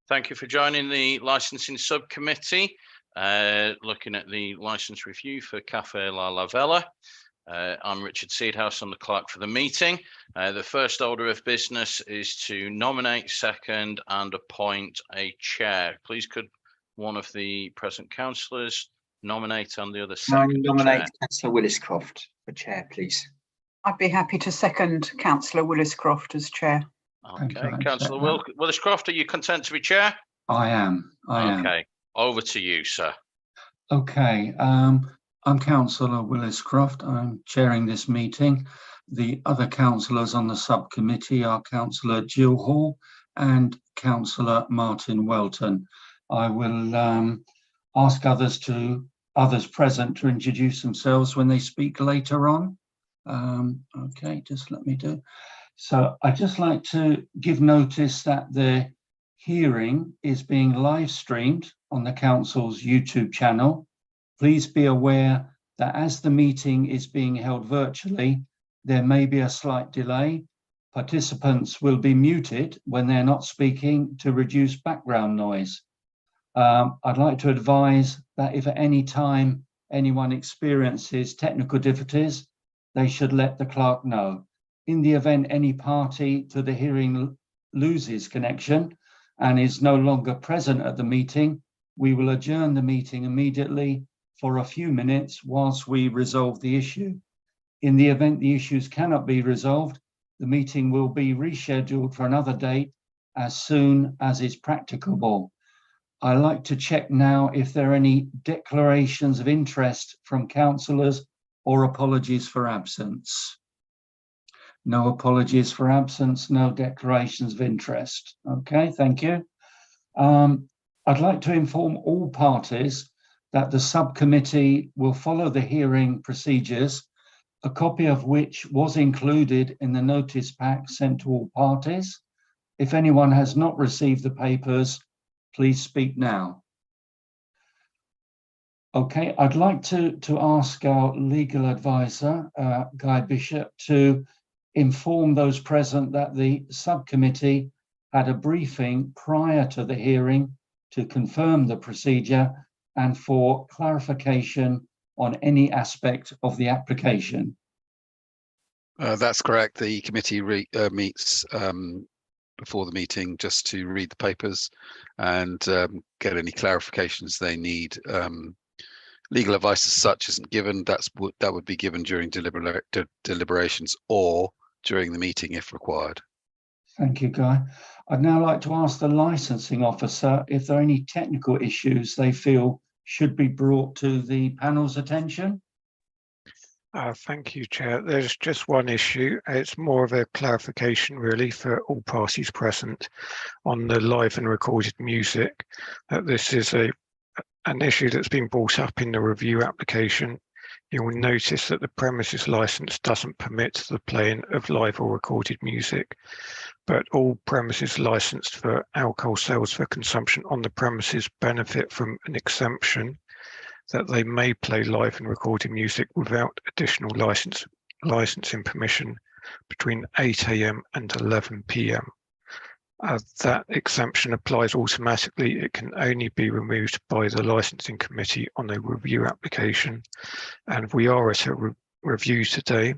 Thank you for joining the licensing subcommittee, looking at the license review for Cafe Lavella. I'm Richard Seedhouse, I'm the clerk for the meeting. The first order of business is to nominate, second and appoint a chair. Please could one of the present councillors nominate and the other second? Nominate Councillor Williscroft for chair, please. I'd be happy to second Councillor Williscroft as chair. Okay, Councillor Williscroft, are you content to be chair? I am. Okay, over to you, sir. Okay, I'm Councillor Williscroft. I'm chairing this meeting. The other councillors on the subcommittee are Councillor Jill Hall and Councillor Martin Welton. I will ask others present to introduce themselves when they speak later on. Okay, just let me do. So I'd just like to give notice that the hearing is being live streamed on the council's YouTube channel. Please be aware that as the meeting is being held virtually, there may be a slight delay. Participants will be muted when they're not speaking to reduce background noise. I'd like to advise that if at any time anyone experiences technical difficulties, they should let the clerk know. In the event any party to the hearing loses connection and is no longer present at the meeting, we will adjourn the meeting immediately for a few minutes whilst we resolve the issue. In the event the issues cannot be resolved, the meeting will be rescheduled for another date as soon as is practicable. I'd like to check now if there are any declarations of interest from councillors or apologies for absence. No apologies for absence, no declarations of interest. Okay, thank you. I'd like to inform all parties that the subcommittee will follow the hearing procedures, a copy of which was included in the notice pack sent to all parties. If anyone has not received the papers, please speak now. Okay, I'd like to ask our legal advisor, Guy Bishop, to inform those present that the subcommittee had a briefing prior to the hearing to confirm the procedure and for clarification on any aspect of the application. That's correct. The committee meets before the meeting just to read the papers and get any clarifications they need. Legal advice as such isn't given. That would be given during deliberations or during the meeting if required. Thank you, Guy. I'd now like to ask the licensing officer if there are any technical issues they feel should be brought to the panel's attention. Thank you, Chair. There's just one issue. It's more of a clarification really for all parties present on the live and recorded music. This is an issue that's been brought up in the review application. You will notice that the premises license doesn't permit the playing of live or recorded music, but all premises licensed for alcohol sales for consumption on the premises benefit from an exemption that they may play live and recorded music without additional licensing permission between 8 AM and 11 PM. That exemption applies automatically. It can only be removed by the licensing committee on a review application. And we are at a review today.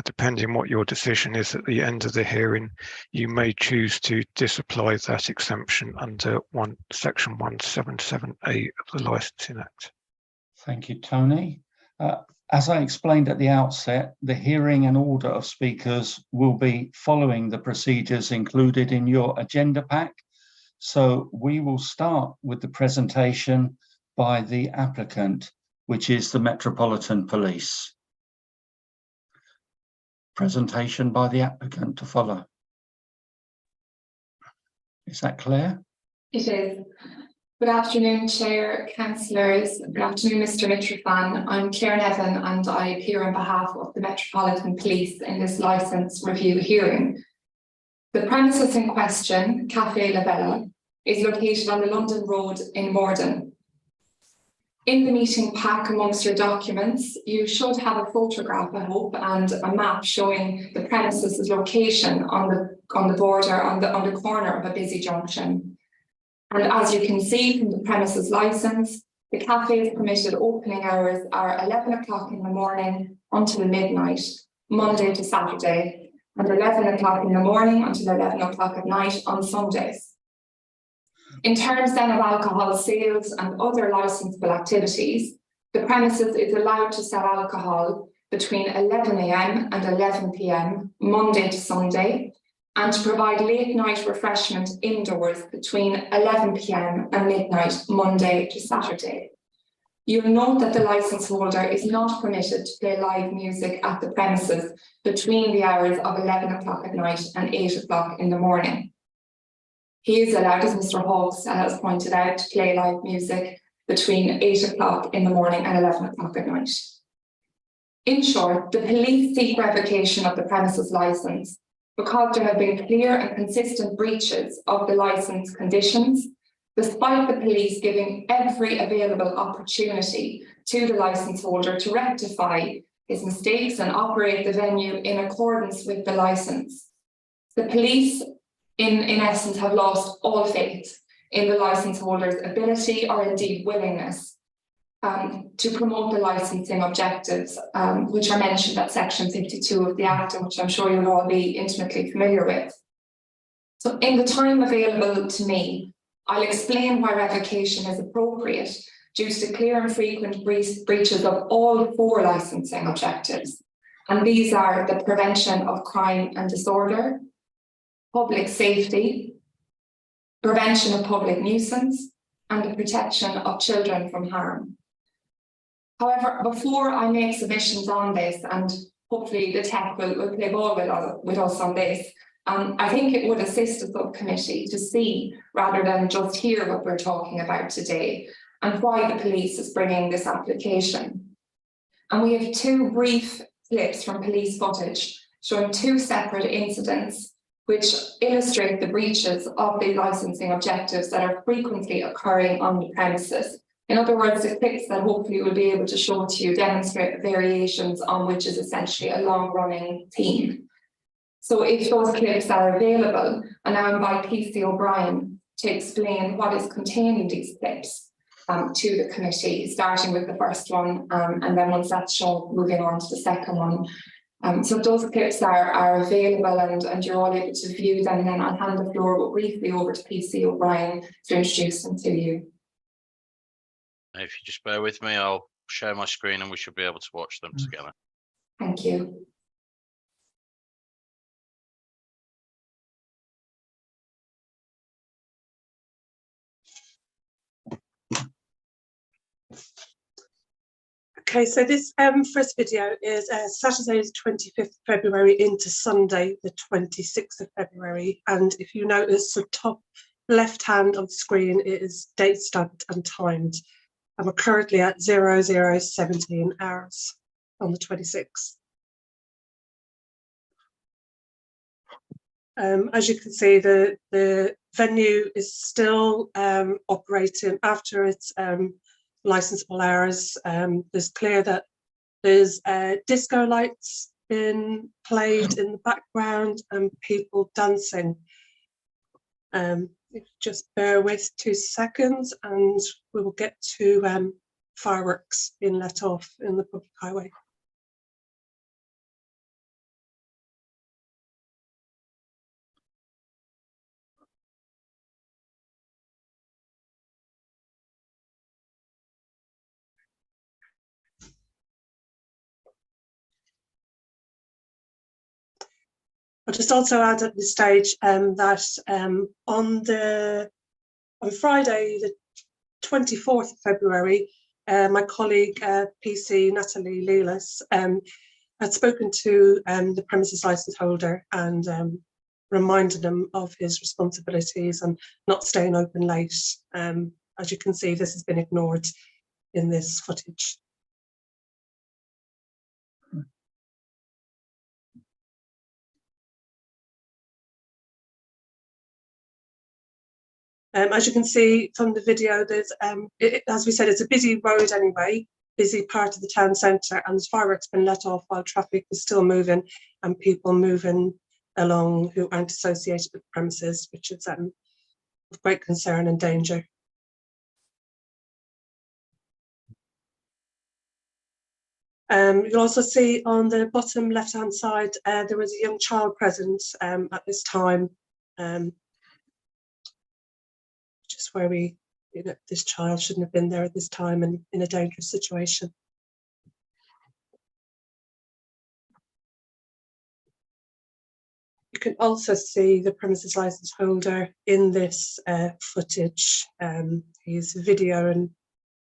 Depending what your decision is at the end of the hearing, you may choose to disapply that exemption under section 177A of the Licensing Act. Thank you, Tony. As I explained at the outset, the hearing and order of speakers will be following the procedures included in your agenda pack. So we will start with the presentation by the applicant, which is the Metropolitan Police. Presentation by the applicant to follow. Is that clear? It is. Good afternoon, Chair, Councillors. Good afternoon, Mr. Mitrofan. I'm Claire Nevin and I appear on behalf of the Metropolitan Police in this licence review hearing. The premises in question, Cafe Lavella, is located on the London Road in Morden. In the meeting pack amongst your documents, you should have a photograph, I hope, and a map showing the premises' location on the border, on the corner of a busy junction. And as you can see from the premises licence, the cafe's permitted opening hours are 11 o'clock in the morning until midnight, Monday to Saturday, and 11 o'clock in the morning until 11 o'clock at night on Sundays. In terms then of alcohol sales and other licensable activities, the premises is allowed to sell alcohol between 11 AM and 11 PM, Monday to Sunday, and to provide late night refreshment indoors between 11 PM and midnight, Monday to Saturday. You'll note that the licence holder is not permitted to play live music at the premises between the hours of 11 o'clock at night and 8 o'clock in the morning. He is allowed, as Mr. Hawkes has pointed out, to play live music between 8 o'clock in the morning and 11 o'clock at night. In short, the police seek revocation of the premises licence because there have been clear and consistent breaches of the licence conditions, despite the police giving every available opportunity to the licence holder to rectify his mistakes and operate the venue in accordance with the licence. The police, in essence, have lost all faith in the licence holder's ability or indeed willingness to promote the licensing objectives, which are mentioned at section 52 of the Act, and which I'm sure you'll all be intimately familiar with. So in the time available to me, I'll explain why revocation is appropriate due to clear and frequent breaches of all 4 licensing objectives. And these are the prevention of crime and disorder, public safety, prevention of public nuisance, and the protection of children from harm. However, before I make submissions on this, and hopefully the tech will play ball with us on this, I think it would assist the subcommittee to see, rather than just hear what we're talking about today, and why the police is bringing this application. And we have 2 brief clips from police footage showing 2 separate incidents which illustrate the breaches of the licensing objectives that are frequently occurring on the premises. In other words, the clips that hopefully we'll be able to show to you demonstrate variations on which is essentially a long-running theme. So if those clips are available, I now invite PC O'Brien to explain what is contained in these clips to the committee, starting with the first one, and then once that's shown, moving on to the second one. So if those clips are available and you're all able to view them, then I'll hand the floor briefly over to PC O'Brien to introduce them to you. If you just bear with me, I'll share my screen and we should be able to watch them together. Thank you. Okay, so this first video is Saturday the 25th of February into Sunday the 26th of February. And if you notice the top left hand of the screen, it is date stamped and timed. And we're currently at 00:17 hours on the 26th. As you can see, the venue is still operating after its licensable hours. There's clear that there's disco lights being played in the background and people dancing. Just bear with 2 seconds and we will get to fireworks being let off in the public highway. I'll just also add at this stage that on Friday, the 24th of February, my colleague PC Natalie Lelas had spoken to the premises licence holder and reminded him of his responsibilities and not staying open late. As you can see, this has been ignored in this footage. As you can see from the video, there's, as we said, it's a busy road anyway, busy part of the town centre, and the fireworks been let off while traffic is still moving and people moving along who aren't associated with the premises, which is of great concern and danger. You'll also see on the bottom left-hand side, there was a young child present at this time, just where this child shouldn't have been there at this time and in a dangerous situation. You can also see the premises license holder in this footage. He's videoing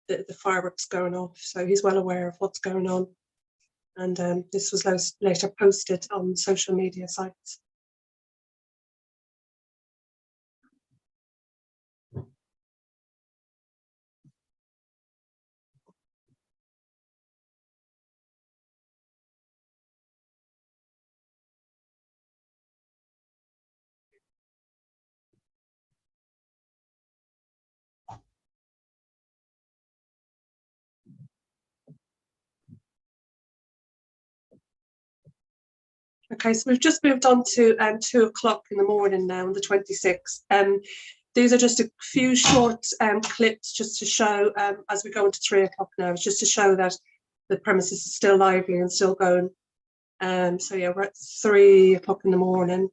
the fireworks going off, so he's well aware of what's going on. And this was later posted on social media sites. Okay, so we've just moved on to 2 o'clock in the morning now, on the 26th. These are just a few short clips just to show, as we go into 3 o'clock now, just to show that the premises is still lively and still going. So yeah, we're at 3 o'clock in the morning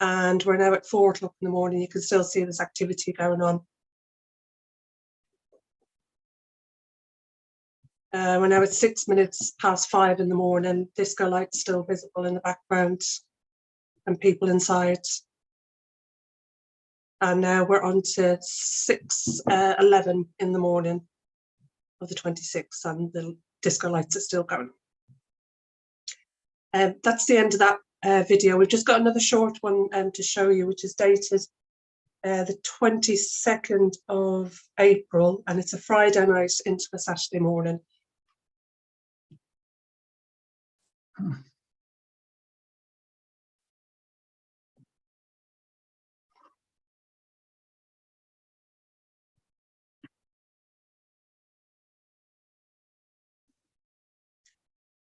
and we're now at 4 o'clock in the morning. You can still see this activity going on. We're now at 6 minutes past 5 in the morning. Disco lights still visible in the background and people inside. And now we're on to 6:11 in the morning of the 26th, and the disco lights are still going. That's the end of that video. We've just got another short one to show you, which is dated the 22nd of April, and it's a Friday night into a Saturday morning.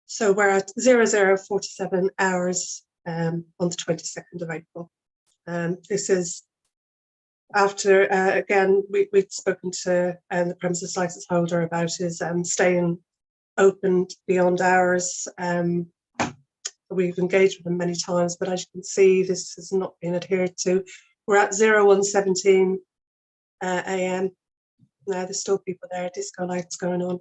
So we're at 00:47 hours on the 22nd of April. This is after, again, we'd spoken to the premises license holder about his staying open beyond hours. We've engaged with him many times, but as you can see, this has not been adhered to. We're at 01:17 AM. Now there's still people there, disco lights going on.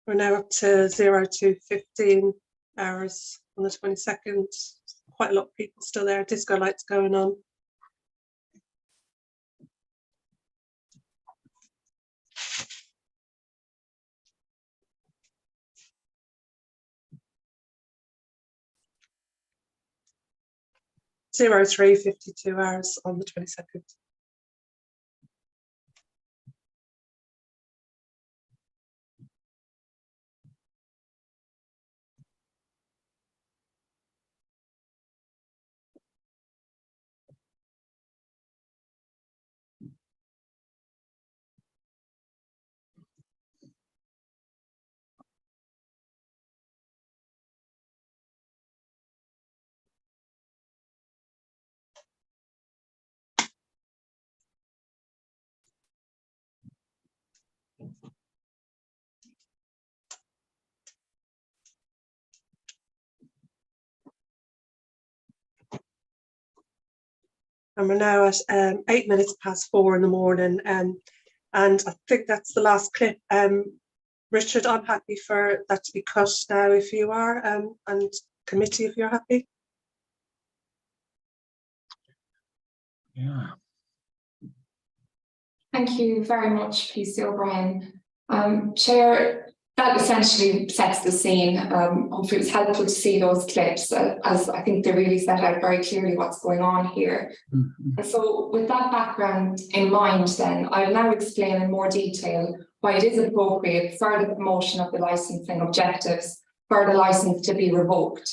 We're now up to 02:15 hours on the 22nd. Quite a lot of people still there, disco lights going on. Zero 03:52 hours on the 22nd. And we're now at 8 minutes past 4 in the morning, and I think that's the last clip. Richard, I'm happy for that to be cut now if you are, and committee if you're happy. Yeah. Thank you very much, PC O'Brien. Chair, that essentially sets the scene. Hopefully it was helpful to see those clips as I think they really set out very clearly what's going on here. And so with that background in mind then, I'll now explain in more detail why it is appropriate for the promotion of the licensing objectives for the licence to be revoked.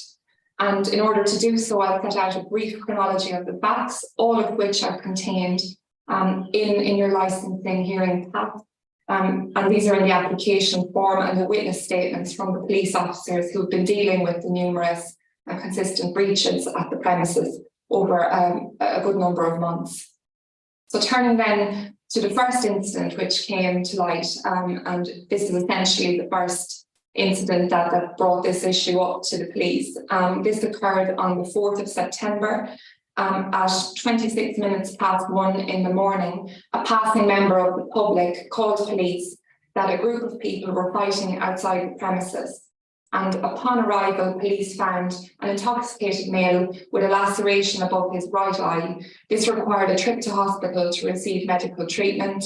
And in order to do so, I'll set out a brief chronology of the facts, all of which are contained in your licensing hearing pack. And these are in the application form and the witness statements from the police officers who've been dealing with the numerous and consistent breaches at the premises over a good number of months. So turning then to the first incident which came to light, and this is essentially the first incident that brought this issue up to the police. This occurred on the 4th of September. At 26 minutes past 1 in the morning, a passing member of the public called police that a group of people were fighting outside the premises. And upon arrival, police found an intoxicated male with a laceration above his right eye. This required a trip to hospital to receive medical treatment.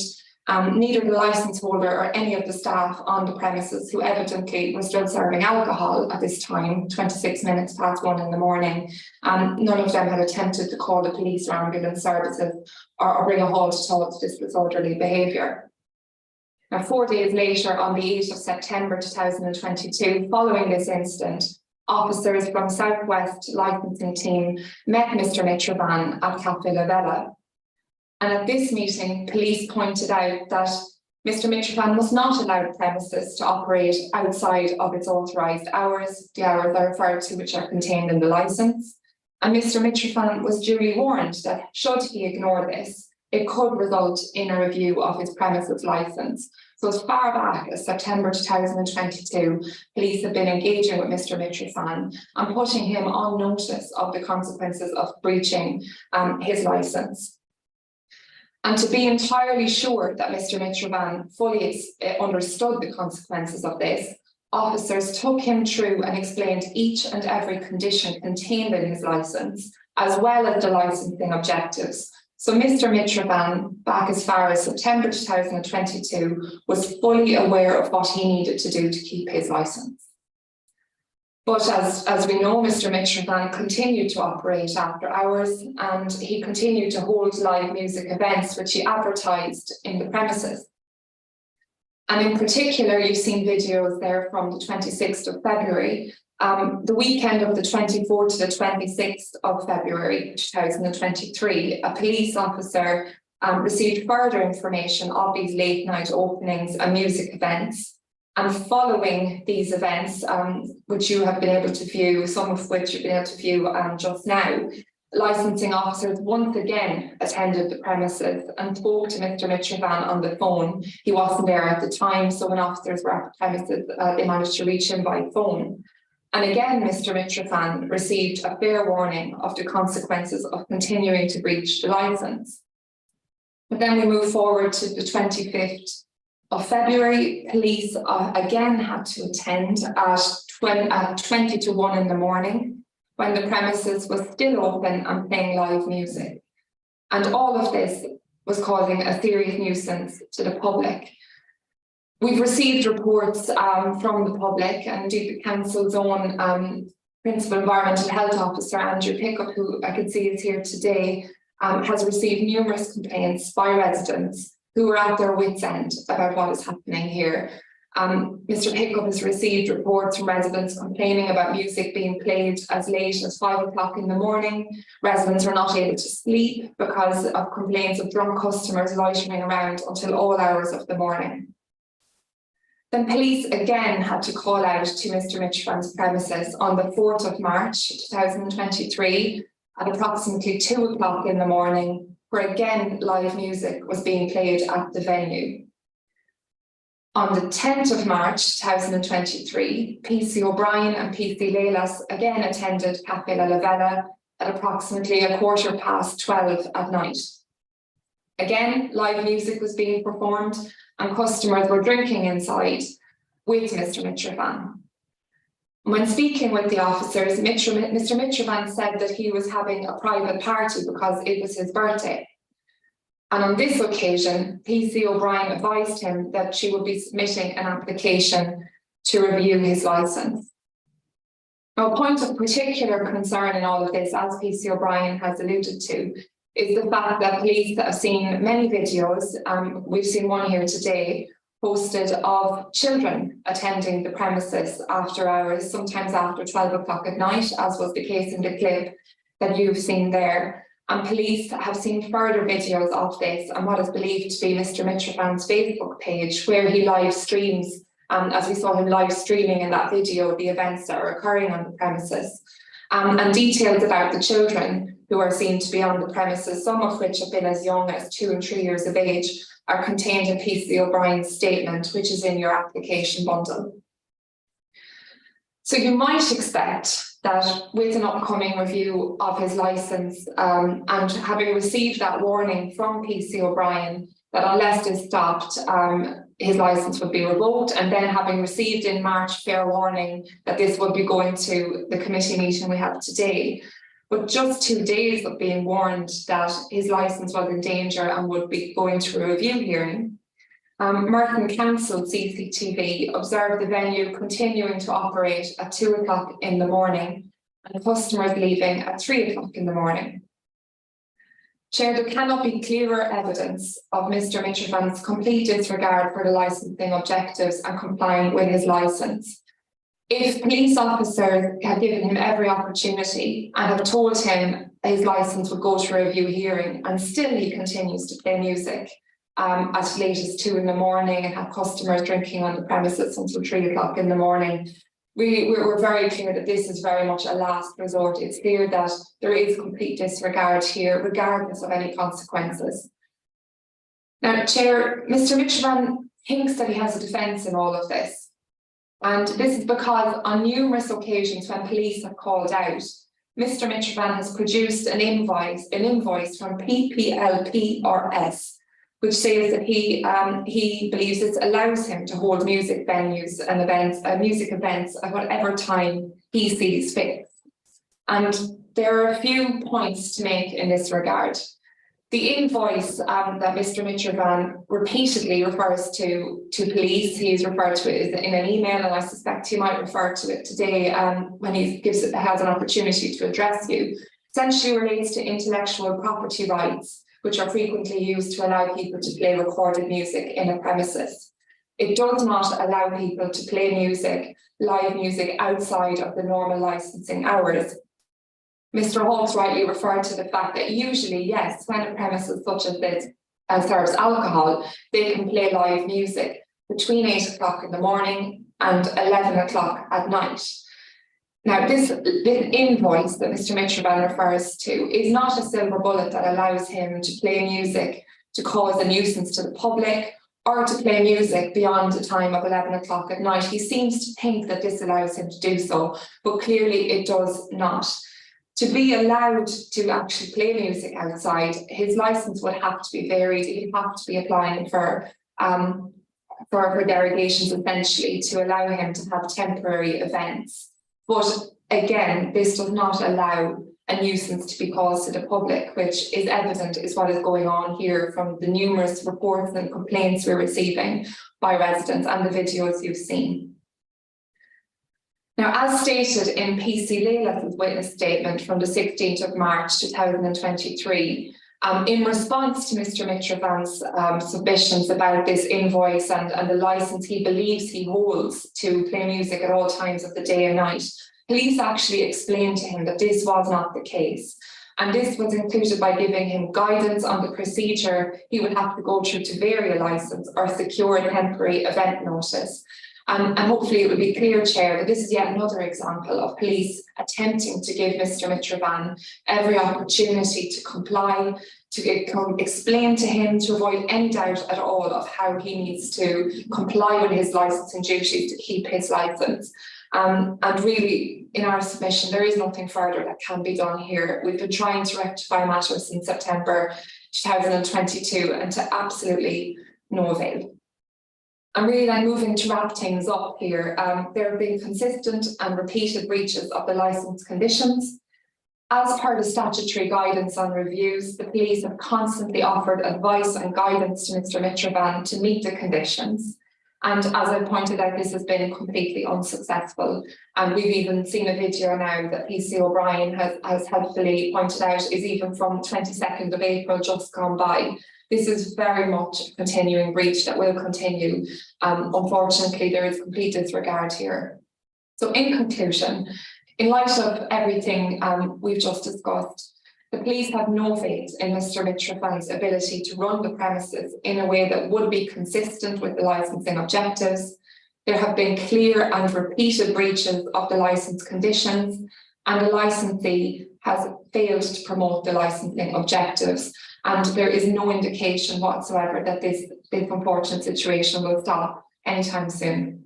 Neither the licence holder or any of the staff on the premises, who evidently was still serving alcohol at this time, 26 minutes past 1 in the morning, none of them had attempted to call the police or ambulance services or bring a halt at all to this disorderly behaviour. Now, 4 days later, on the 8th of September 2022, following this incident, officers from Southwest Licensing Team met Mr. Mitrovan at Cafe Lavella. And at this meeting, police pointed out that Mr. Mitrovan was not allowed premises to operate outside of its authorised hours, the hours are referred to which are contained in the licence. And Mr. Mitrovan was duly warned that should he ignore this, it could result in a review of his premises licence. So as far back as September 2022, police have been engaging with Mr. Mitrovan and putting him on notice of the consequences of breaching his licence. And to be entirely sure that Mr. Mitrovan fully understood the consequences of this, officers took him through and explained each and every condition contained in his licence, as well as the licensing objectives. So Mr. Mitrovan, back as far as September 2022, was fully aware of what he needed to do to keep his licence. But as we know, Mr. Mitrovan continued to operate after hours, and he continued to hold live music events which he advertised in the premises. And in particular, you've seen videos there from the 26th of February, the weekend of the 24th to the 26th of February 2023, a police officer received further information of these late night openings and music events. And following these events, which you have been able to view, some of which you've been able to view just now, licensing officers once again attended the premises and spoke to Mr. Mitrovan on the phone. He wasn't there at the time, so when officers were at the premises, they managed to reach him by phone. And again, Mr. Mitrovan received a fair warning of the consequences of continuing to breach the licence. But then we move forward to the 25th of February. Police again had to attend at 20 to 1 in the morning when the premises was still open and playing live music. And all of this was causing a serious nuisance to the public. We've received reports from the public, and indeed the council's own Principal Environmental Health Officer, Andrew Pickup, who I can see is here today, has received numerous complaints by residents who are at their wits' end about what is happening here. Mr. Pickup has received reports from residents complaining about music being played as late as 5 o'clock in the morning. Residents are not able to sleep because of complaints of drunk customers loitering around until all hours of the morning. Then police again had to call out to Mr. Mitrovan's premises on the 4th of March 2023 at approximately 2 o'clock in the morning, where again live music was being played at the venue. On the 10th of March 2023, PC O'Brien and PC Leilas again attended Cafe Lavella at approximately 12:15 at night. Again, live music was being performed and customers were drinking inside with Mr. Mitrovan. When speaking with the officers, Mr. Mitrovan said that he was having a private party because it was his birthday. And on this occasion, PC O'Brien advised him that she would be submitting an application to review his licence. Now, a point of particular concern in all of this, as PC O'Brien has alluded to, is the fact that police have seen many videos, we've seen one here today, posted of children attending the premises after hours, sometimes after 12 o'clock at night, as was the case in the clip that you've seen there. And police have seen further videos of this and what is believed to be Mr. Mitrofan's Facebook page, where he live streams, as we saw him live streaming in that video, the events that are occurring on the premises. And details about the children who are seen to be on the premises, some of which have been as young as 2 and 3 years of age, are contained in PC O'Brien's statement, which is in your application bundle. So you might expect that with an upcoming review of his licence and having received that warning from PC O'Brien that unless this stopped, his licence would be revoked, and then having received in March fair warning that this would be going to the committee meeting we have today, but just 2 days of being warned that his licence was in danger and would be going to a review hearing, Merton Council CCTV observed the venue continuing to operate at 2 o'clock in the morning and customers leaving at 3 o'clock in the morning. Chair, there cannot be clearer evidence of Mr. Mitrofan's complete disregard for the licensing objectives and complying with his licence. If police officers had given him every opportunity and have told him his licence would go to a review hearing and still he continues to play music as late as 2 in the morning and have customers drinking on the premises until 3 o'clock in the morning, we're very clear that this is very much a last resort. It's clear that there is complete disregard here, regardless of any consequences. Now, Chair, Mr. Mitrofan thinks that he has a defence in all of this. And this is because on numerous occasions when police have called out, Mr. Mitrofan has produced an invoice from PPLPRS, which says that he believes this allows him to hold music venues and events, music events at whatever time he sees fit. And there are a few points to make in this regard. The invoice that Mr. Mitrofan repeatedly refers to police, he's referred to it in an email, and I suspect he might refer to it today when he has an opportunity to address you, essentially relates to intellectual property rights, which are frequently used to allow people to play recorded music in a premises. It does not allow people to play music, live music, outside of the normal licensing hours. Mr. Hawkes rightly referred to the fact that usually, yes, when a premises such as this serves alcohol, they can play live music between 8 o'clock in the morning and 11 o'clock at night. Now, this invoice that Mr. Mitrofan refers to is not a silver bullet that allows him to play music to cause a nuisance to the public or to play music beyond the time of 11 o'clock at night. He seems to think that this allows him to do so, but clearly it does not. To be allowed to actually play music outside, his licence would have to be varied. He'd have to be applying for derogations essentially to allow him to have temporary events. But again, this does not allow a nuisance to be caused to the public, which is evident is what is going on here from the numerous reports and complaints we're receiving by residents and the videos you've seen. Now, as stated in PC Lavell's witness statement from the 16th of March 2023, in response to Mr. Mitrofan's submissions about this invoice and the licence he believes he holds to play music at all times of the day and night, police actually explained to him that this was not the case. And this was included by giving him guidance on the procedure he would have to go through to vary a licence or secure a temporary event notice. And hopefully it will be clear, Chair, that this is yet another example of police attempting to give Mr. Mitrofan every opportunity to comply, to explain to him, to avoid any doubt at all of how he needs to comply with his licensing duties to keep his licence. And really, in our submission, there is nothing further that can be done here. We've been trying to rectify matters since September 2022 and to absolutely no avail. And really then moving to wrap things up here, there have been consistent and repeated breaches of the licence conditions. As per the statutory guidance on reviews, the police have constantly offered advice and guidance to Mr. Mitrofan to meet the conditions. And as I pointed out, this has been completely unsuccessful. And we've even seen a video now that PC O'Brien has helpfully pointed out is even from 22nd of April just gone by. This is very much a continuing breach that will continue. Unfortunately, there is complete disregard here. So in conclusion, in light of everything we've just discussed, the police have no faith in Mr. Mitrofan's ability to run the premises in a way that would be consistent with the licensing objectives. There have been clear and repeated breaches of the licence conditions, and the licensee has failed to promote the licensing objectives. And there is no indication whatsoever that this unfortunate situation will stop anytime soon.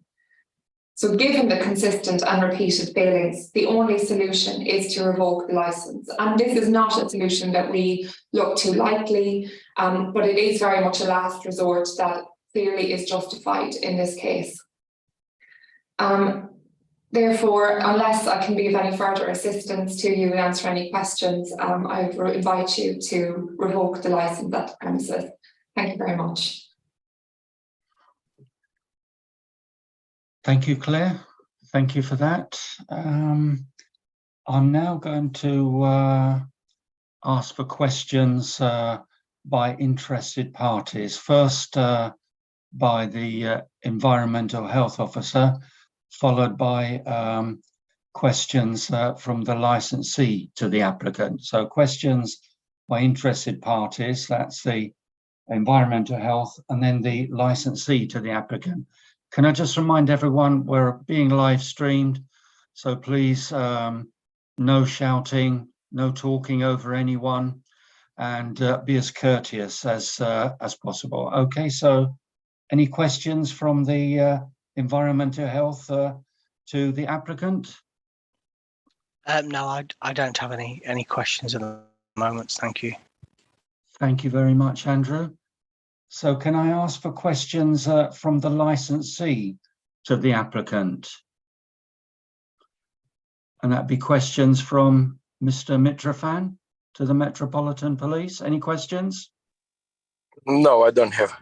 So given the consistent and repeated failings, the only solution is to revoke the licence. And this is not a solution that we look to lightly, but it is very much a last resort that clearly is justified in this case. Therefore, unless I can be of any further assistance to you and answer any questions, I would invite you to revoke the licence at the premises. Thank you very much. Thank you, Claire. Thank you for that. I'm now going to ask for questions by interested parties. First, by the Environmental Health Officer, followed by questions from the licensee to the applicant. So questions by interested parties, that's the Environmental Health, and then the licensee to the applicant. Can I just remind everyone we're being live streamed, so please no shouting, no talking over anyone, and be as courteous as possible. Okay, so any questions from the Environmental Health to the applicant? No, I don't have any questions at the moment. Thank you. Thank you very much, Andrew. So can I ask for questions from the licensee to the applicant? And that'd be questions from Mr. Mitrofan to the Metropolitan Police. Any questions? No, I don't have.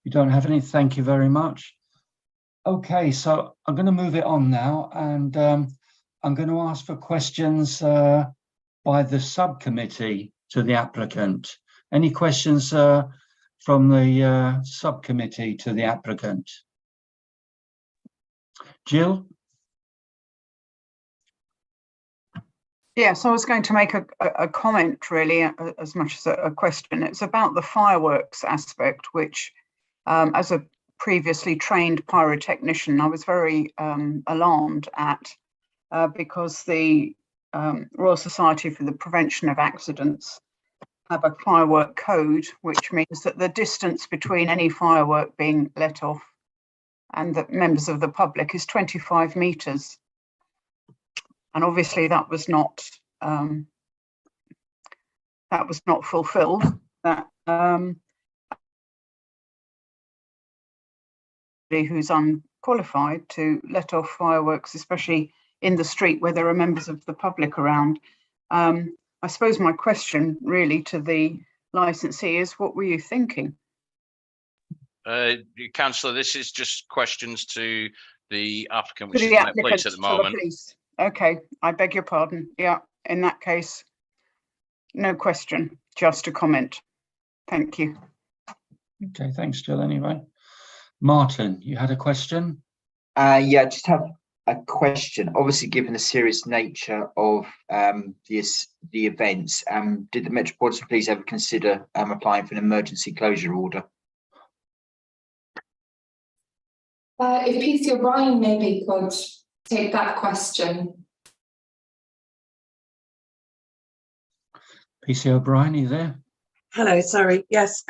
You don't have any? Thank you very much. Okay, so I'm going to move it on now, and I'm going to ask for questions by the subcommittee to the applicant. Any questions from the subcommittee to the applicant? Jill? Yes, I was going to make a comment really as much as a question. It's about the fireworks aspect, which as a previously trained pyrotechnician, I was very alarmed at because the Royal Society for the Prevention of Accidents have a firework code, which means that the distance between any firework being let off and the members of the public is 25 metres. And obviously that was not fulfilled. That who's unqualified to let off fireworks, especially in the street where there are members of the public around. I suppose my question really to the licensee is, what were you thinking? Councillor, this is just questions to the applicant, which To is the the applicant, police at the to moment. police. Okay, I beg your pardon. Yeah, in that case, no question, just a comment. Thank you. Okay, thanks, Jill. Anyway, Martin, you had a question? Yeah, I just have a question. Obviously, given the serious nature of the events, did the Metropolitan Police ever consider applying for an emergency closure order? If PC O'Brien maybe could take that question. PC O'Brien, are you there? Hello, sorry. Yes,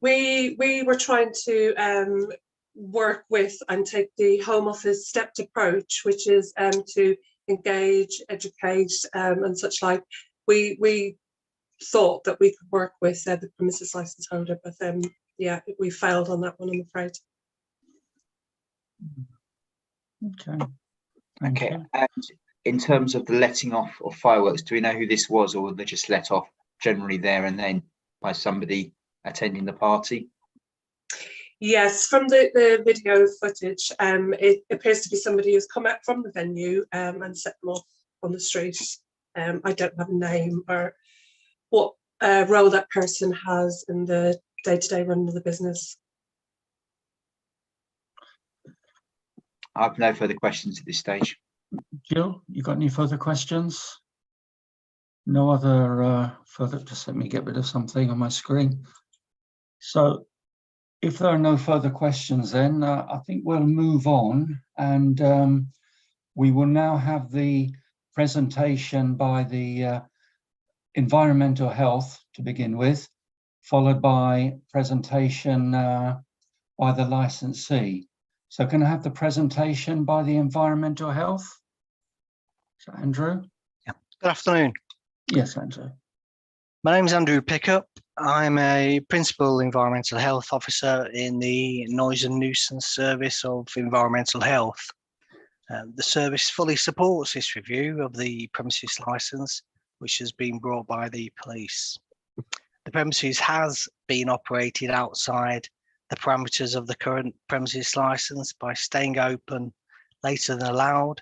we were trying to work with and take the Home Office stepped approach, which is to engage, educate, and such like. We thought that we could work with the premises licence holder, but yeah, we failed on that one, I'm afraid. Okay. Thank Okay, you. and in terms of the letting off of fireworks, do we know who this was, or were they just let off generally there and then by somebody attending the party? Yes, from the video footage, it appears to be somebody who's come out from the venue and set them off on the street. I don't have a name or what role that person has in the day-to-day running of the business. I have no further questions at this stage. Jill, you got any further questions? No other further, just let me get rid of something on my screen. So if there are no further questions, then I think we'll move on, and we will now have the presentation by the environmental health to begin with, followed by presentation by the licensee. So can I have the presentation by the environmental health? So Andrew? Yeah. Good afternoon. Yes, Andrew. My name is Andrew Pickup. I'm a Principal Environmental Health Officer in the Noise and Nuisance Service of Environmental Health. The service fully supports this review of the premises licence, which has been brought by the police. The premises has been operated outside the parameters of the current premises licence by staying open later than allowed,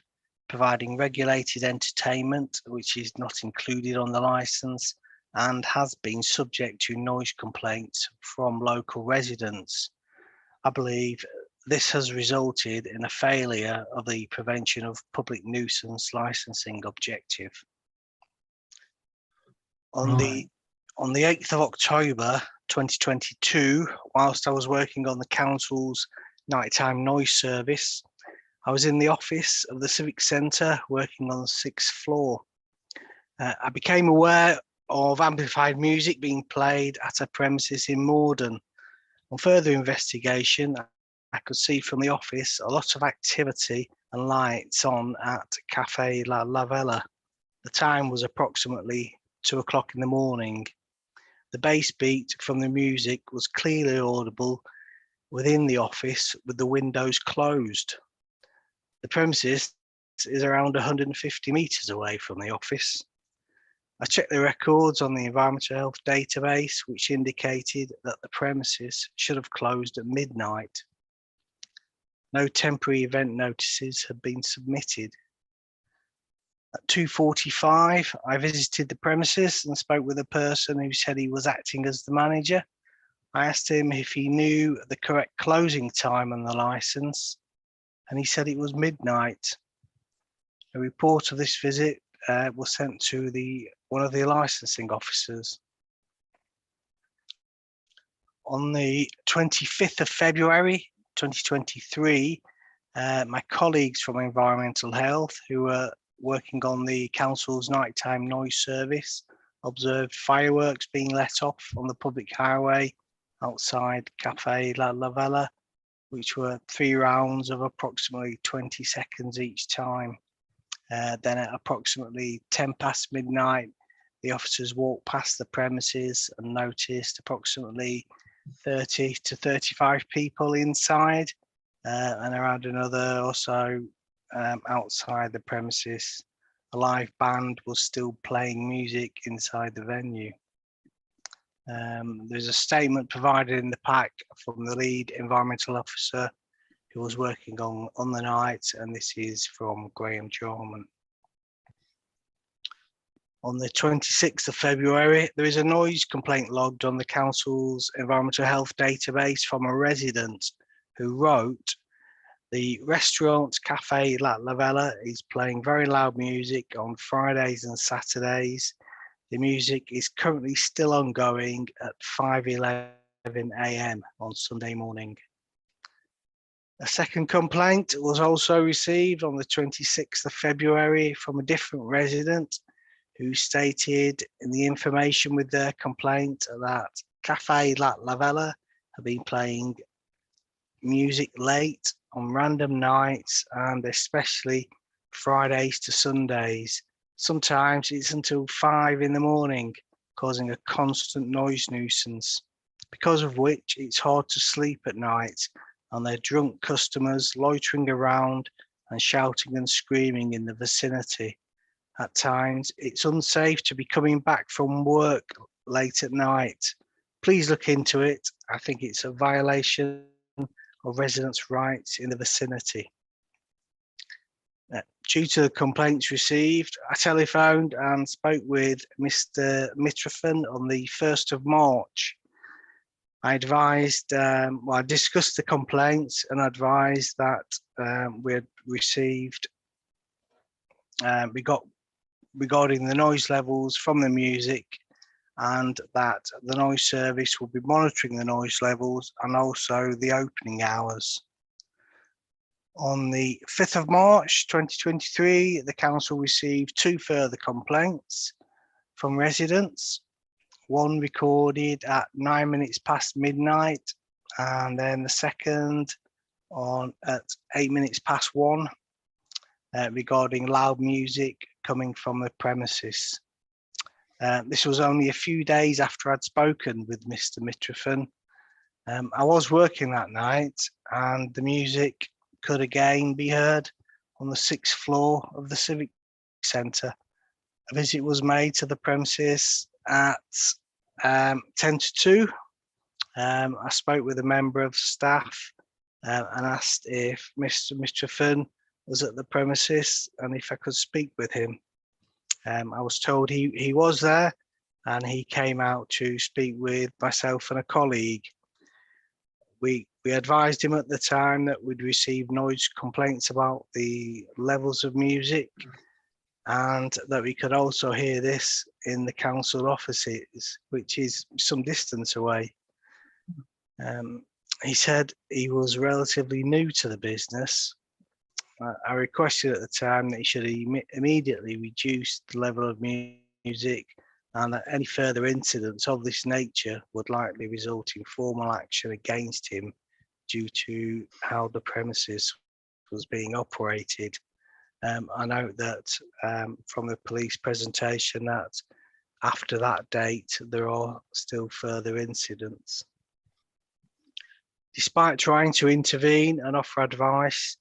providing regulated entertainment, which is not included on the licence, and has been subject to noise complaints from local residents. I believe this has resulted in a failure of the prevention of public nuisance licensing objective. On the 8th of October 2022, whilst I was working on the council's nighttime noise service, I was in the office of the Civic Centre working on the 6th floor. I became aware of amplified music being played at a premises in Morden. On further investigation, I could see from the office a lot of activity and lights on at Cafe Lavella. The time was approximately 2 o'clock in the morning. The bass beat from the music was clearly audible within the office with the windows closed. The premises is around 150 metres away from the office. I checked the records on the environmental health database, which indicated that the premises should have closed at midnight. No temporary event notices have been submitted. At 2:45, I visited the premises and spoke with a person who said he was acting as the manager. I asked him if he knew the correct closing time on the licence, and he said it was midnight. A report of this visit was sent to one of the licensing officers. On the 25th of February 2023, my colleagues from Environmental Health, who were working on the council's nighttime noise service, observed fireworks being let off on the public highway outside Cafe Lavella, which were 3 rounds of approximately 20 seconds each time. Then at approximately 10 past midnight, the officers walked past the premises and noticed approximately 30 to 35 people inside and around another or so outside the premises. A live band was still playing music inside the venue. There's a statement provided in the pack from the lead environmental officer who was working on the night, and this is from Graham Jarman. On the 26th of February, there is a noise complaint logged on the council's environmental health database from a resident who wrote, "The restaurant Cafe Lavella is playing very loud music on Fridays and Saturdays. The music is currently still ongoing at 5:11 a.m. on Sunday morning." A second complaint was also received on the 26th of February from a different resident who stated in the information with their complaint that Cafe Lavella have been playing music late on random nights and especially Fridays to Sundays. Sometimes it's until 5 in the morning, causing a constant noise nuisance, because of which it's hard to sleep at night, and they're drunk customers loitering around and shouting and screaming in the vicinity. At times, it's unsafe to be coming back from work late at night. Please look into it. I think it's a violation of residents' rights in the vicinity. Due to the complaints received, I telephoned and spoke with Mr. Mitrofan on the 1st of March. I advised, I discussed the complaints and advised that we had received, regarding the noise levels from the music, and that the noise service will be monitoring the noise levels and also the opening hours. On the 5th of March 2023, the council received 2 further complaints from residents. One recorded at 9 minutes past midnight, and then the second at 8 minutes past 1 regarding loud music coming from the premises. This was only a few days after I'd spoken with Mr. Mitrofan. I was working that night, and the music could again be heard on the 6th floor of the Civic Centre. A visit was made to the premises at 10 to 2. I spoke with a member of staff and asked if Mr. Mitrofan was at the premises and if I could speak with him. I was told he was there, and he came out to speak with myself and a colleague. We advised him at the time that we'd received noise complaints about the levels of music, and that we could also hear this in the council offices, which is some distance away. He said he was relatively new to the business. I requested at the time that he should immediately reduce the level of music, and that any further incidents of this nature would likely result in formal action against him due to how the premises was being operated. I note that from the police presentation that after that date, there are still further incidents. Despite trying to intervene and offer advice,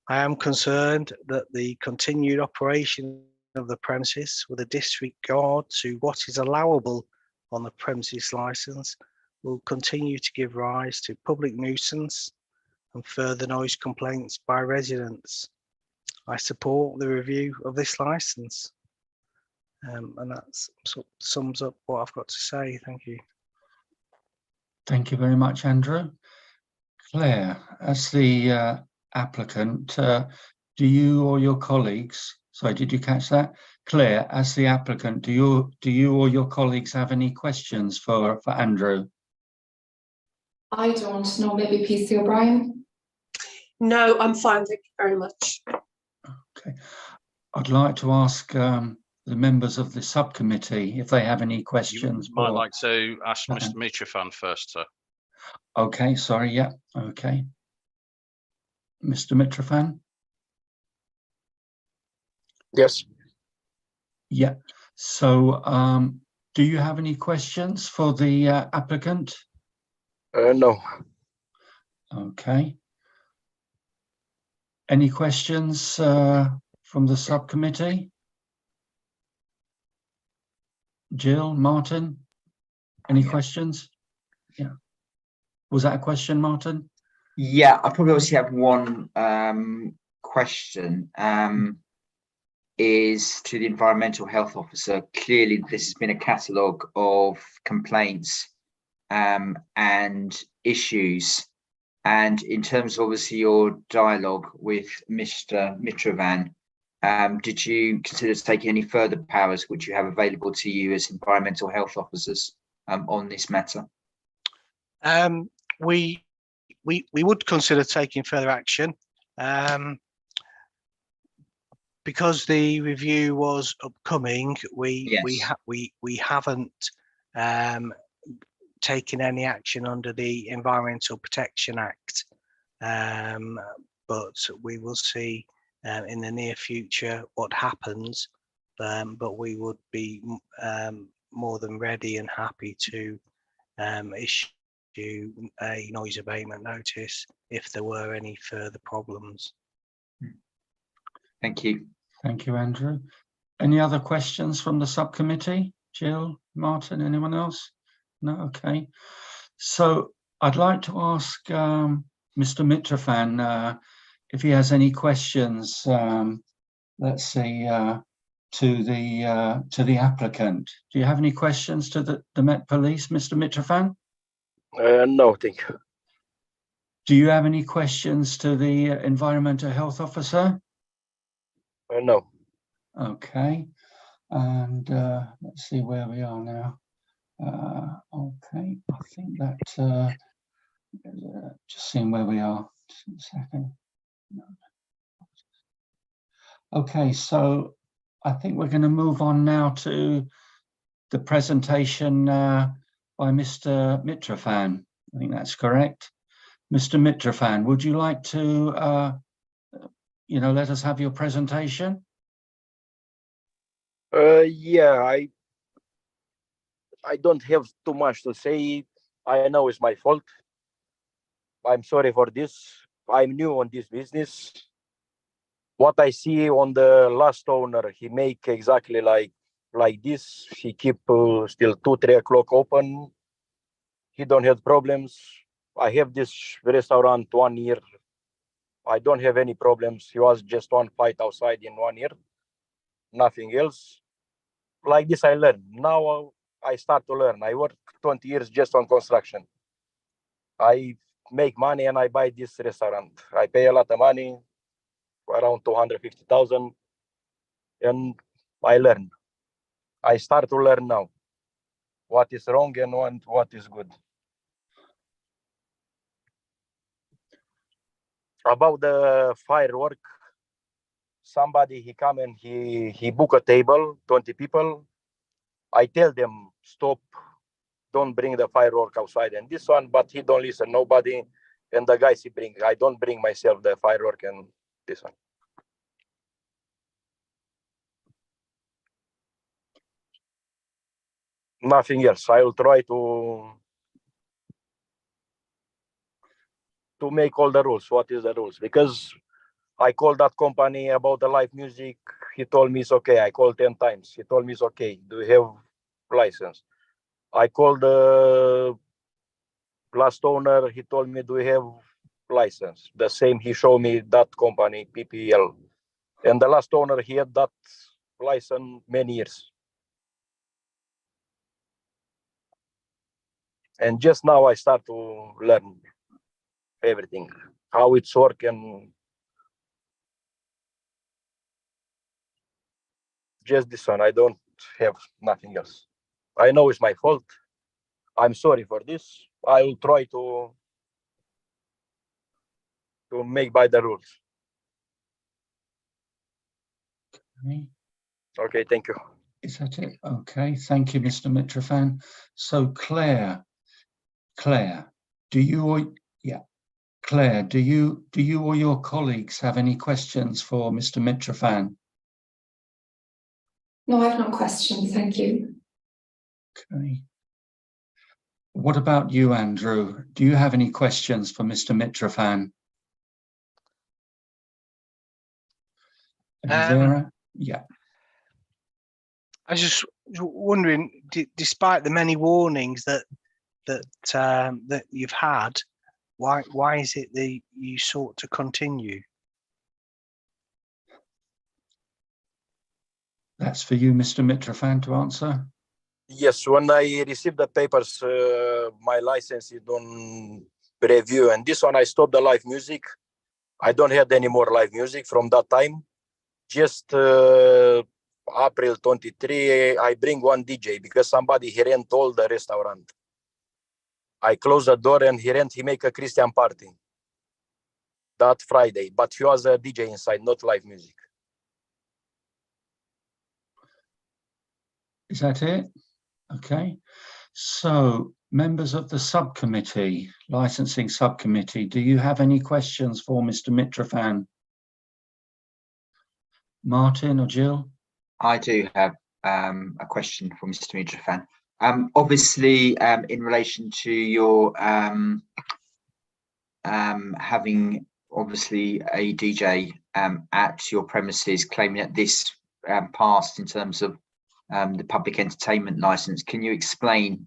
I am concerned that the continued operation of the premises with a disregard to what is allowable on the premises licence will continue to give rise to public nuisance and further noise complaints by residents. I support the review of this licence. And that sums up what I've got to say. Thank you. Thank you very much, Andrew. Claire, as the applicant, do you or your colleagues, sorry, did you catch that? Claire, as the applicant, do you or your colleagues have any questions for Andrew? I don't know, maybe PC O'Brien? No, I'm fine, thank you very much. Okay, I'd like to ask the members of the subcommittee if they have any questions. You might like to ask Mr. Mitrofan first, sir. Okay, sorry, yeah, okay. Mr. Mitrofan? Yes. Yeah, so do you have any questions for the applicant? No. Okay. Any questions from the subcommittee? Jill, Martin, any questions? Yeah. Was that a question, Martin? Yeah, I probably obviously have one question. Is to the environmental health officer. Clearly, this has been a catalogue of complaints and issues. And in terms of obviously your dialogue with Mr. Mitrofan, did you consider taking any further powers which you have available to you as environmental health officers on this matter? We would consider taking further action. Because the review was upcoming, we haven't taken any action under the Environmental Protection Act, but we will see in the near future what happens. But we would be more than ready and happy to issue a noise abatement notice if there were any further problems. Thank you. Thank you, Andrew. Any other questions from the subcommittee? Jill, Martin, anyone else? No, okay. So I'd like to ask Mr. Mitrofan, if he has any questions, let's see, to the applicant. Do you have any questions to the Met Police, Mr. Mitrofan? No, thank you. Do you have any questions to the Environmental Health Officer? No. Okay, and let's see where we are now. Okay, I think that just seeing where we are. Just a second. Okay, so I think we're going to move on now to the presentation by Mr. Mitrofan. I think that's correct. Mr. Mitrofan, would you like to, let us have your presentation? Yeah, I don't have too much to say. I know it's my fault. I'm sorry for this. I'm new on this business. What I see on the last owner, he make exactly like this. He keep still 2-3 o'clock open. He don't have problems. I have this restaurant 1 year. I don't have any problems. He was just one fight outside in 1 year. Nothing else. Like this I learn. Now I start to learn. I work 20 years just on construction. I make money and I buy this restaurant. I pay a lot of money, around 250,000, and I learn. I start to learn now what is wrong and what is good. About the firework, somebody he come and he book a table, 20 people. I tell them stop, don't bring the firework outside and this one, but he don't listen, nobody. And the guys he bring, I don't bring myself the firework and this one. Nothing else. I will try to make all the rules. What is the rules? Because I called that company about the live music. He told me it's okay. I called 10 times. He told me it's okay. Do you have license? I called the last owner. He told me, do you have license? The same, he showed me that company, PPL. And the last owner, he had that license many years. And just now I start to learn everything, how it's working. Just this one, I don't have nothing else. I know it's my fault. I'm sorry for this. I will try to make by the rules. Okay, thank you. Is that it? Okay, thank you, Mr. Mitrofan. So Claire, do you or your colleagues have any questions for Mr. Mitrofan? No, I have no questions, thank you. Okay. What about you, Andrew? Do you have any questions for Mr. Mitrofan? Vera? Yeah. I was just wondering, despite the many warnings that you've had, why is it that you sought to continue? That's for you, Mr. Mitrofan, to answer. Yes, when I received the papers, my license is on review, and this one I stopped the live music. I don't have any more live music from that time. Just April 23, I bring one DJ because somebody he rent all the restaurant. I close the door and he make a Christian party that Friday, but he was a DJ inside, not live music. Is that it? Okay. So, members of the subcommittee, licensing subcommittee, do you have any questions for Mr. Mitrofan? Martin or Jill? I do have a question for Mr. Mitrofan. Obviously, in relation to your having obviously a DJ at your premises, claiming that this passed in terms of the public entertainment license, can you explain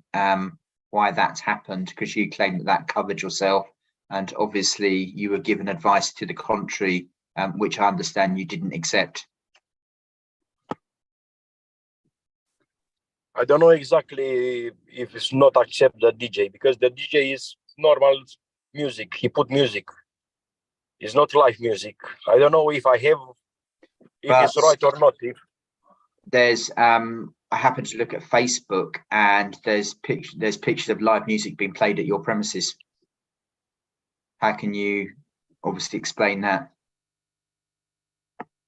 why that's happened? Because you claim that covered yourself, and obviously you were given advice to the contrary, which I understand you didn't accept. I don't know exactly if it's not accept the DJ, because the DJ is normal music. He put music. It's not live music. I don't know if it's right or not. There's I happen to look at Facebook, and there's pictures of live music being played at your premises. How can you obviously explain that?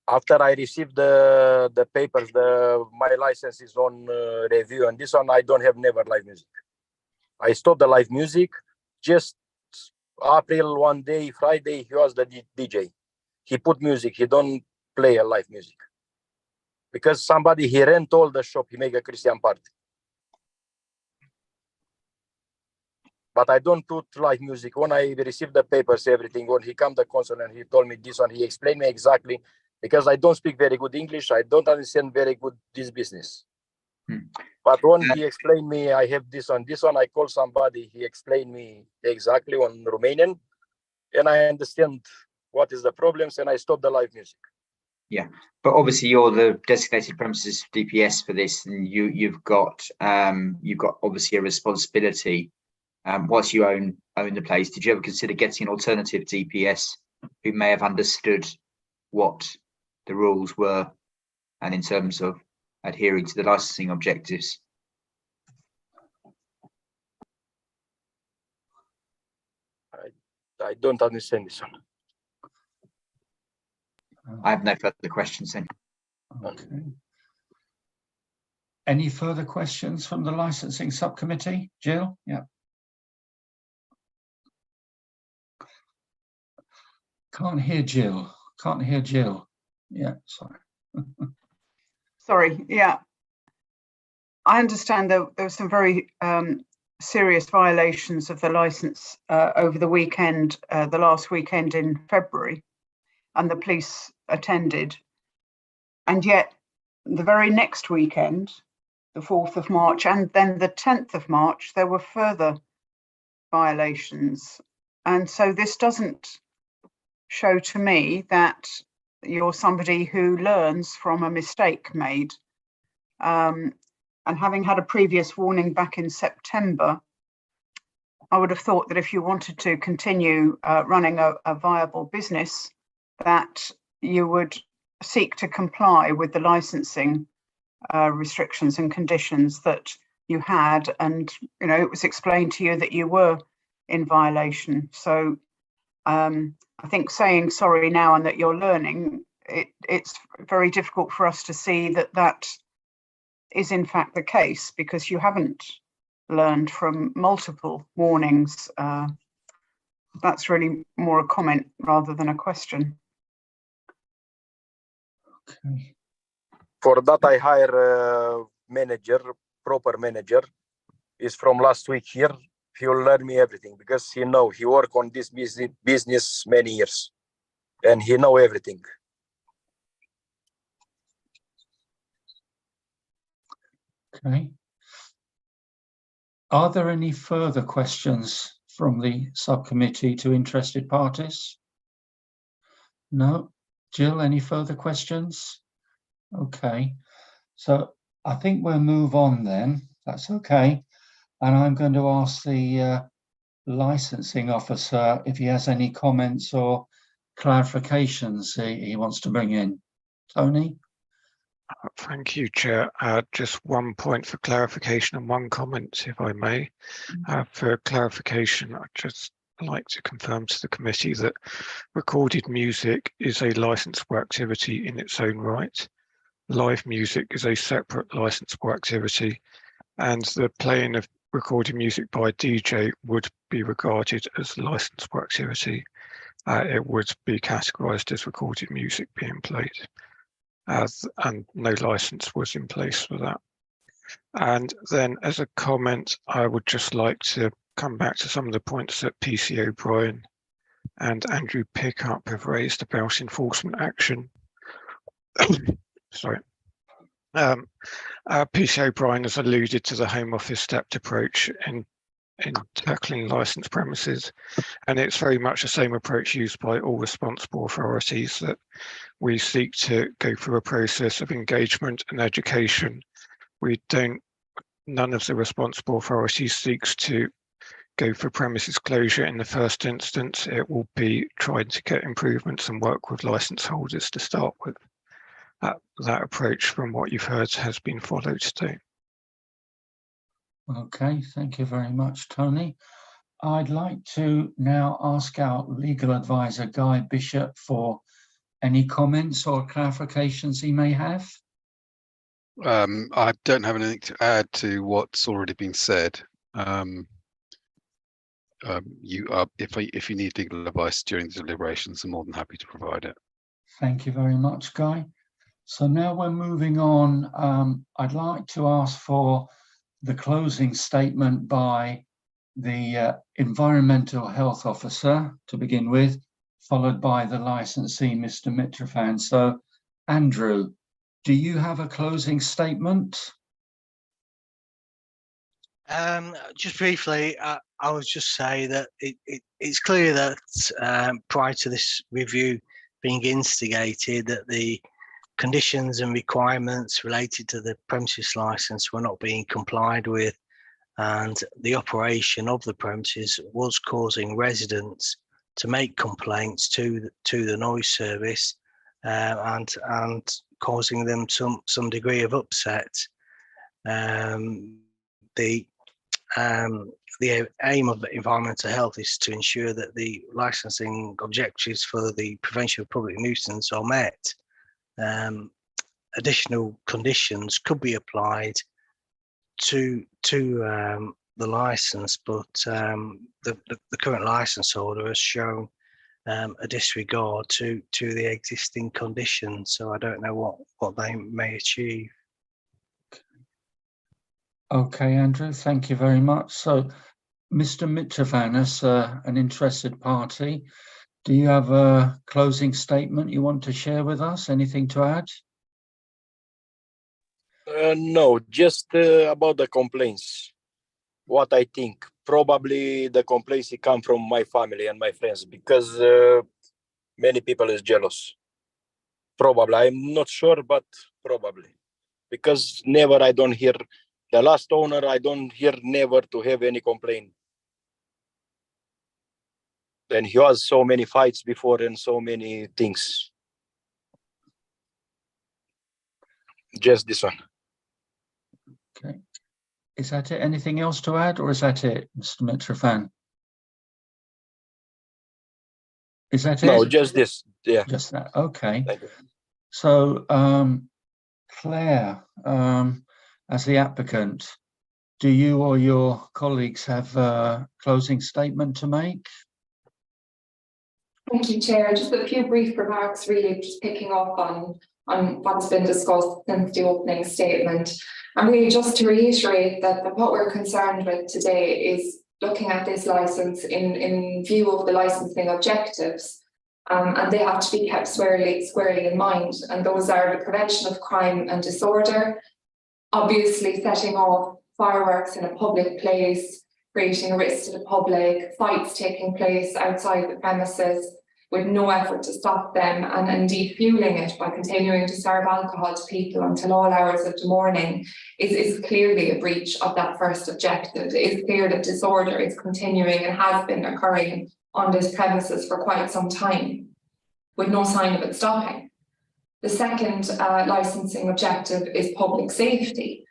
After I received the papers, my license is on review, and this one I don't have never live music. I stopped the live music just April one day, Friday. He was the DJ. He put music. He don't play a live music because somebody he rent all the shop. He make a Christian party, but I don't put live music. When I received the papers, everything, when he come the concern and he told me this one, he explained me exactly. Because I don't speak very good English, I don't understand very good this business. But when he explained me, I have this one, I call somebody, he explained me exactly on Romanian, and I understand what is the problems, and I stop the live music. Yeah, but obviously you're the designated premises DPS for this, and you've got obviously a responsibility. Whilst you own the place, did you ever consider getting an alternative DPS who may have understood what the rules were, and in terms of adhering to the licensing objectives? I don't understand this one. I have no further questions then. Okay. Any further questions from the licensing subcommittee? Jill? Yeah. Can't hear Jill. Can't hear Jill. Yeah, sorry. Sorry, yeah. I understand there were some very serious violations of the licence over the weekend, the last weekend in February, and the police attended. And yet the very next weekend, the 4th of March, and then the 10th of March, there were further violations. And so this doesn't show to me that you're somebody who learns from a mistake made. And having had a previous warning back in September, I would have thought that if you wanted to continue running a viable business, that you would seek to comply with the licensing restrictions and conditions that you had. And, you know, it was explained to you that you were in violation. So I think saying sorry now and that you're learning, it's very difficult for us to see that that is in fact the case, because you haven't learned from multiple warnings. That's really more a comment rather than a question. Okay. For that, I hire a manager, proper manager. Is from last week here. He will learn me everything because he work on this business many years, and he know everything. Okay. Are there any further questions from the subcommittee to interested parties? No. Jill, any further questions? Okay. So I think we'll move on then. That's okay. And I'm going to ask the licensing officer if he has any comments or clarifications he wants to bring in. Tony? Thank you, Chair. Just one point for clarification and one comment, if I may. For clarification, I'd just like to confirm to the committee that recorded music is a licensable activity in its own right. Live music is a separate licensable activity, and the playing of recorded music by a DJ would be regarded as licensable activity. It would be categorised as recorded music being played, and no license was in place for that. And then as a comment, I would just like to come back to some of the points that PC O'Brien and Andrew Pickup have raised about enforcement action. Sorry. PC O'Brien has alluded to the Home Office stepped approach in in tackling licensed premises, and it's very much the same approach used by all responsible authorities, that we seek to go through a process of engagement and education. None of the responsible authorities seeks to go for premises closure in the first instance. It will be trying to get improvements and work with license holders to start with. That approach, from what you've heard, has been followed today. Okay, thank you very much, Tony. I'd like to now ask our legal advisor, Guy Bishop, for any comments or clarifications he may have. I don't have anything to add to what's already been said. If you need legal advice during the deliberations, I'm more than happy to provide it. Thank you very much, Guy. So now we're moving on. I'd like to ask for the closing statement by the Environmental Health Officer to begin with, followed by the licensee, Mr. Mitrofan. So, Andrew, do you have a closing statement? Just briefly, I would just say that it's clear that prior to this review being instigated, that the conditions and requirements related to the premises license were not being complied with, and the operation of the premises was causing residents to make complaints to the noise service, and causing them some degree of upset. The aim of environmental health is to ensure that the licensing objectives for the prevention of public nuisance are met. Additional conditions could be applied to the license, but the current license holder has shown a disregard to the existing conditions. So I don't know what they may achieve. Okay, Andrew, thank you very much. So, Mr. Mitrofan, as an interested party, do you have a closing statement you want to share with us? Anything to add? No, just about the complaints. What I think, probably the complaints come from my family and my friends, because many people is jealous. Probably, I'm not sure, but probably, because never I don't hear the last owner. I don't hear never to have any complaint. And he has so many fights before and so many things. Just this one. Okay. Is that it? Anything else to add, or is that it, Mr. Mitrofan? Is that it? No, just this. Yeah. Just that. Okay. Thank you. So, Claire, as the applicant, do you or your colleagues have a closing statement to make? Thank you, Chair. Just a few brief remarks, really, just picking up on what's been discussed since the opening statement. And really just to reiterate that what we're concerned with today is looking at this licence in view of the licensing objectives. And they have to be kept squarely in mind. And those are the prevention of crime and disorder, obviously setting off fireworks in a public place, creating a risk to the public, fights taking place outside the premises with no effort to stop them, and indeed fueling it by continuing to serve alcohol to people until all hours of the morning is clearly a breach of that first objective. It is clear that disorder is continuing and has been occurring on this premises for quite some time, with no sign of it stopping. The second licensing objective is public safety.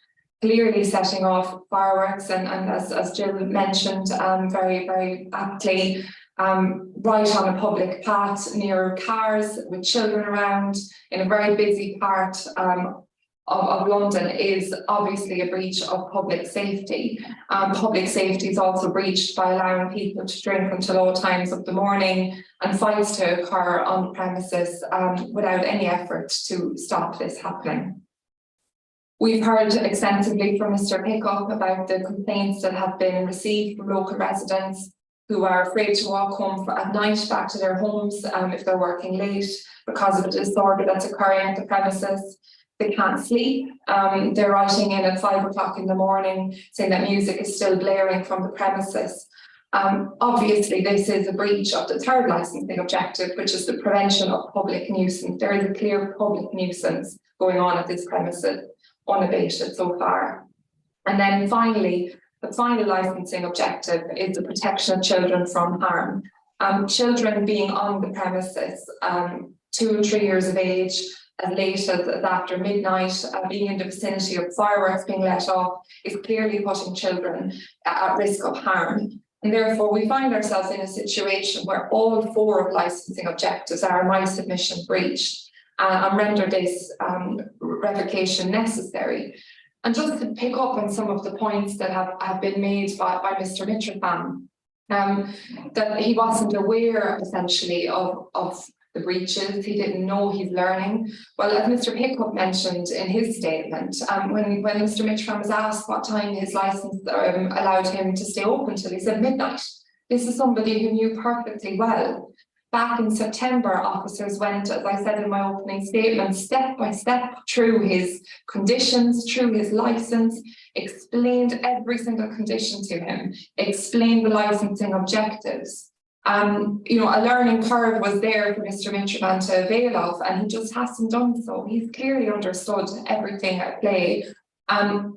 Clearly setting off fireworks and as Jill mentioned very, very aptly, right on a public path near cars with children around in a very busy part of London is obviously a breach of public safety. Public safety is also breached by allowing people to drink until all times of the morning and fights to occur on the premises without any effort to stop this happening. We've heard extensively from Mr. Pickup about the complaints that have been received from local residents who are afraid to walk home at night back to their homes if they're working late because of the disorder that's occurring at the premises. They can't sleep. They're writing in at 5 o'clock in the morning saying that music is still blaring from the premises. Obviously, this is a breach of the third licensing objective, which is the prevention of public nuisance. There is a clear public nuisance going on at this premises, unabated so far. And then finally, the final licensing objective is the protection of children from harm. Children being on the premises, 2 and 3 years of age, as late as after midnight, being in the vicinity of fireworks being let off, is clearly putting children at risk of harm. And therefore, we find ourselves in a situation where all 4 of licensing objectives are, in my submission, breached, and render this revocation necessary. And just to pick up on some of the points that have been made by Mr. Mitrofan, that he wasn't aware essentially of the breaches, he didn't know he's learning. Well, as Mr. Pickup mentioned in his statement, when Mr. Mitrofan was asked what time his licence allowed him to stay open till, he said midnight. This is somebody who knew perfectly well. Back in September, officers went, as I said in my opening statement, step by step through his conditions, through his licence, explained every single condition to him, explained the licensing objectives. You know, a learning curve was there for Mr. Mitrofan to avail of, and he just hasn't done so. He's clearly understood everything at play.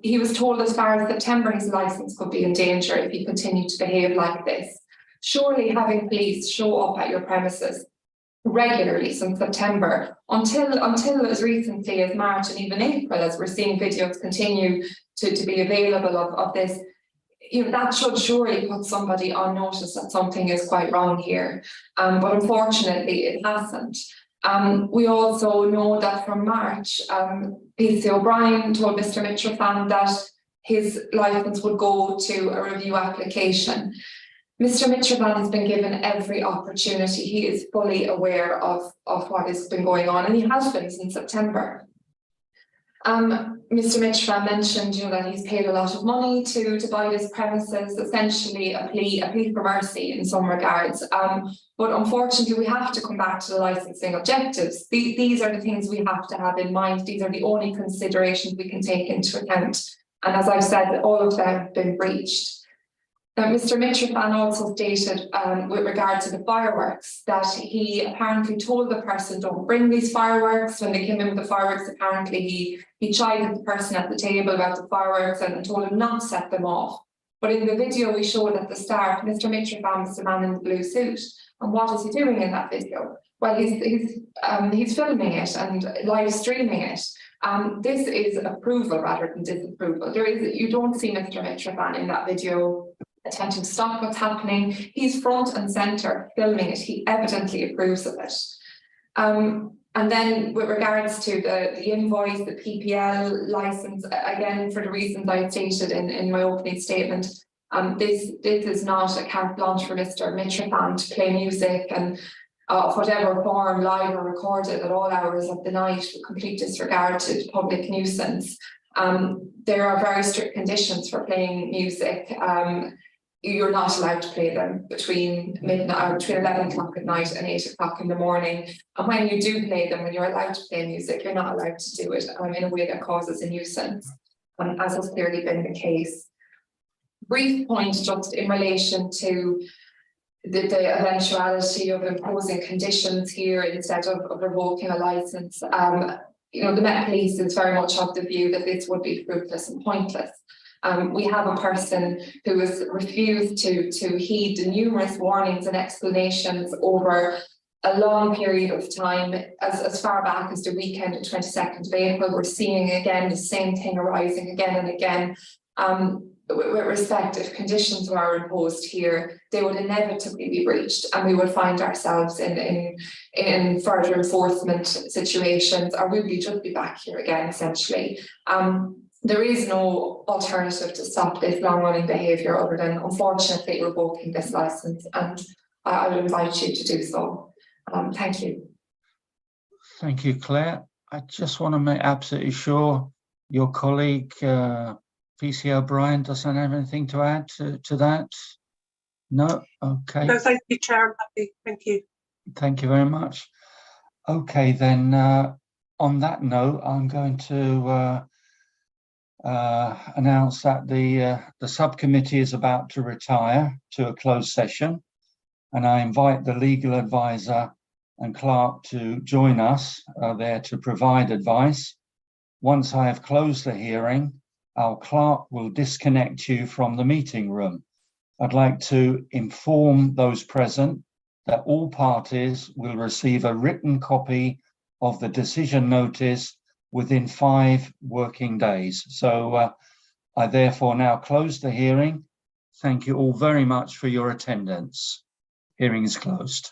He was told as far as September his licence could be in danger if he continued to behave like this. Surely having police show up at your premises regularly since September until as recently as March and even April, as we're seeing videos continue to be available of this, you know, that should surely put somebody on notice that something is quite wrong here. But unfortunately it hasn't. We also know that from March, PC O'Brien told Mr. Mitrofan that his licence would go to a review application. Mr. Mitrofan has been given every opportunity. He is fully aware of what has been going on, and he has been since September. Mr. Mitrofan mentioned, you know, that he's paid a lot of money to buy this premises, essentially a plea for mercy in some regards. But unfortunately, we have to come back to the licensing objectives. These are the things we have to have in mind. These are the only considerations we can take into account. And as I've said, all of them have been breached. Now, Mr. Mitrofan also stated with regard to the fireworks that he apparently told the person, don't bring these fireworks. When they came in with the fireworks, apparently he chided the person at the table about the fireworks and told him not to set them off. But in the video we showed at the start, Mr. Mitrofan is the man in the blue suit. And what is he doing in that video? Well, he's filming it and live streaming it. This is approval rather than disapproval. You don't see Mr. Mitrofan in that video attempting to stop what's happening. He's front and centre filming it. He evidently approves of it. And then with regards to the invoice, the PPL licence, again, for the reasons I stated in my opening statement, this is not a carte blanche for Mr. Mitrofan to play music and whatever form, live or recorded at all hours of the night with complete disregard to public nuisance. There are very strict conditions for playing music. You're not allowed to play them between midnight, or between 11 o'clock at night and 8 o'clock in the morning. And when you do play them, when you're allowed to play music, you're not allowed to do it in a way that causes a nuisance, as has clearly been the case. Brief point just in relation to the eventuality of imposing conditions here instead of revoking a licence. You know, the Met Police is very much of the view that this would be fruitless and pointless. We have a person who has refused to heed the numerous warnings and explanations over a long period of time, as far back as the weekend of 22nd of April. We're seeing again the same thing arising again and again. With respect, if conditions were imposed here, they would inevitably be breached, and we would find ourselves in further enforcement situations, or we would just be back here again, essentially. There is no alternative to stop this long-running behaviour other than, unfortunately, revoking this licence, and I would invite you to do so. Thank you. Thank you, Claire. I just want to make absolutely sure your colleague, PC O'Brien, doesn't have anything to add to that? No? Okay. No, thank you, Chair. I'm happy. Thank you. Thank you very much. Okay, then on that note, I'm going to announce that the subcommittee is about to retire to a closed session, and I invite the legal advisor and clerk to join us there to provide advice. Once I have closed the hearing, our clerk will disconnect you from the meeting room. I'd like to inform those present that all parties will receive a written copy of the decision notice within 5 working days. So I therefore now close the hearing. Thank you all very much for your attendance. Hearing is closed.